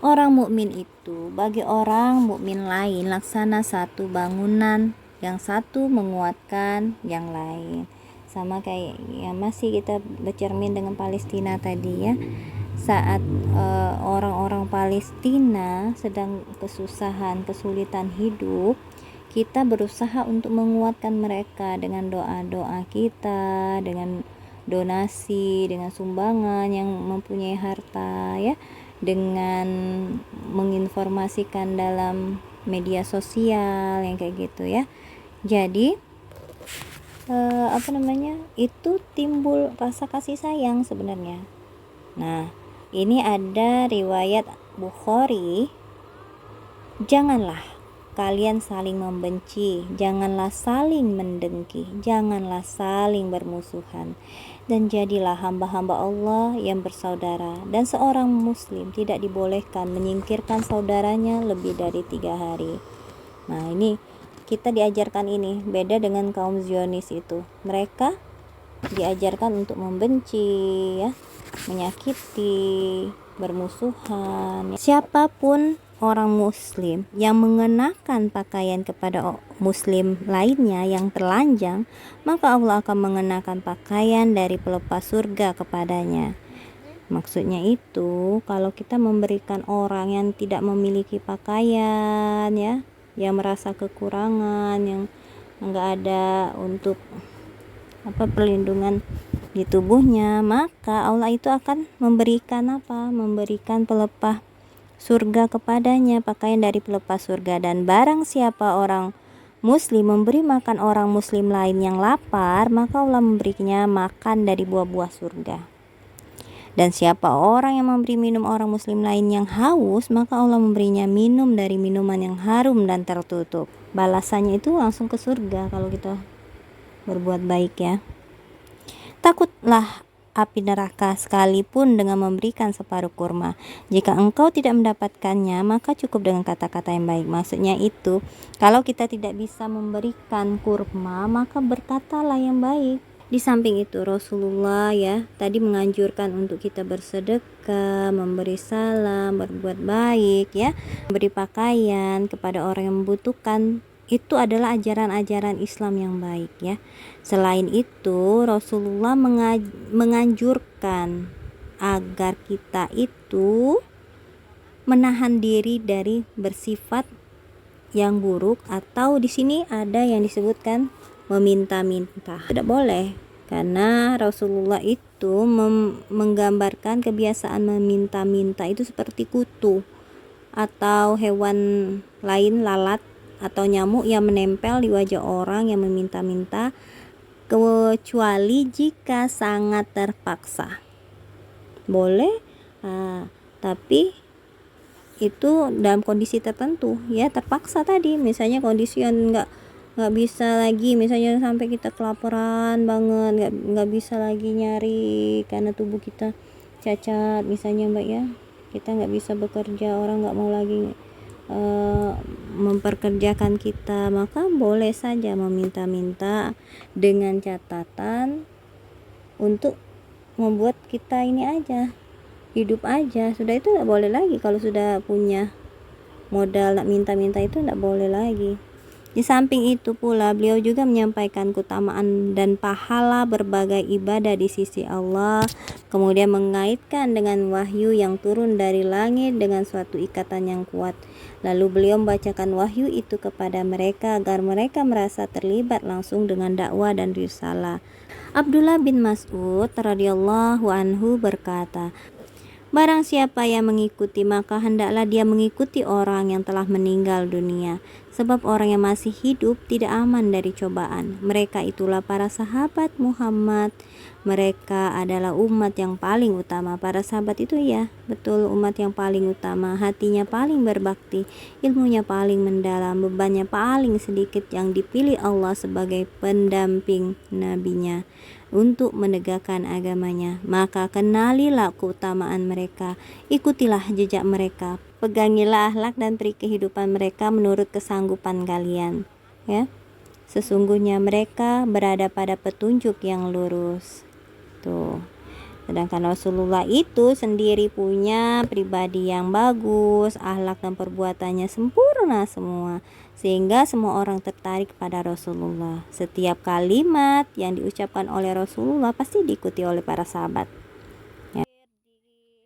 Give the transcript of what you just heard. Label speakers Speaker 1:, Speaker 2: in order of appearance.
Speaker 1: Orang mukmin itu bagi orang mukmin lain laksana satu bangunan, yang satu menguatkan yang lain. Sama kayak ya, masih kita bercermin dengan Palestina tadi ya. Saat orang-orang Palestina sedang kesusahan, kesulitan hidup, kita berusaha untuk menguatkan mereka dengan doa-doa kita, dengan donasi, dengan sumbangan yang mempunyai harta ya, dengan menginformasikan dalam media sosial yang kayak gitu ya. Jadi itu timbul rasa kasih sayang sebenarnya. Nah, ini ada riwayat Bukhari, janganlah kalian saling membenci, janganlah saling mendengki, janganlah saling bermusuhan, dan jadilah hamba-hamba Allah yang bersaudara. Dan seorang muslim tidak dibolehkan menyingkirkan saudaranya lebih dari 3 hari. Nah, ini kita diajarkan ini, beda dengan kaum Zionis itu. Mereka diajarkan untuk membenci ya, menyakiti, bermusuhan. Siapapun orang muslim yang mengenakan pakaian kepada muslim lainnya yang telanjang, maka Allah akan mengenakan pakaian dari pelepas surga kepadanya. Maksudnya itu, kalau kita memberikan orang yang tidak memiliki pakaian ya, yang merasa kekurangan, yang enggak ada untuk perlindungan di tubuhnya, maka Allah itu akan memberikan memberikan pelepah surga kepadanya, pakaian dari pelepah surga. Dan barang siapa orang muslim memberi makan orang muslim lain yang lapar, maka Allah memberinya makan dari buah-buah surga. Dan siapa orang yang memberi minum orang muslim lain yang haus, maka Allah memberinya minum dari minuman yang harum dan tertutup. Balasannya itu langsung ke surga kalau kita berbuat baik ya. Takutlah api neraka sekalipun dengan memberikan separuh kurma. Jika engkau tidak mendapatkannya, maka cukup dengan kata-kata yang baik. Maksudnya itu, kalau kita tidak bisa memberikan kurma, maka berkatalah yang baik. Di samping itu Rasulullah ya tadi menganjurkan untuk kita bersedekah, memberi salam, berbuat baik ya, memberi pakaian kepada orang yang membutuhkan. Itu adalah ajaran-ajaran Islam yang baik ya. Selain itu Rasulullah menganjurkan agar kita itu menahan diri dari bersifat yang buruk, atau di sini ada yang disebutkan meminta-minta. Tidak boleh, karena Rasulullah itu menggambarkan kebiasaan meminta-minta itu seperti kutu atau hewan lain, lalat atau nyamuk yang menempel di wajah orang yang meminta-minta, kecuali jika sangat terpaksa. Boleh, tapi itu dalam kondisi tertentu ya, terpaksa tadi, misalnya kondisi yang nggak bisa lagi, misalnya sampai kita kelaparan banget, nggak bisa lagi nyari karena tubuh kita cacat misalnya mbak ya, kita nggak bisa bekerja, orang nggak mau lagi memperkerjakan kita, maka boleh saja meminta-minta dengan catatan untuk membuat kita ini aja, hidup aja. Sudah itu tidak boleh lagi. Kalau sudah punya modal nak minta-minta itu tidak boleh lagi. Di samping itu pula beliau juga menyampaikan keutamaan dan pahala berbagai ibadah di sisi Allah, kemudian mengaitkan dengan wahyu yang turun dari langit dengan suatu ikatan yang kuat. Lalu beliau membacakan wahyu itu kepada mereka agar mereka merasa terlibat langsung dengan dakwah dan risalah. Abdullah bin Mas'ud radhiyallahu anhu berkata, barang siapa yang mengikuti, maka hendaklah dia mengikuti orang yang telah meninggal dunia. Sebab orang yang masih hidup tidak aman dari cobaan. Mereka itulah para sahabat Muhammad. Mereka adalah umat yang paling utama. Para sahabat itu ya, betul umat yang paling utama. Hatinya paling berbakti, ilmunya paling mendalam, bebannya paling sedikit, yang dipilih Allah sebagai pendamping nabinya untuk menegakkan agamanya. Maka kenalilah keutamaan mereka, ikutilah jejak mereka, pegangilah akhlak dan peri kehidupan mereka menurut kesanggupan kalian ya. Sesungguhnya mereka berada pada petunjuk yang lurus. Tuh. Sedangkan Rasulullah itu sendiri punya pribadi yang bagus, akhlak dan perbuatannya sempurna semua, sehingga semua orang tertarik pada Rasulullah. Setiap kalimat yang diucapkan oleh Rasulullah pasti diikuti oleh para sahabat.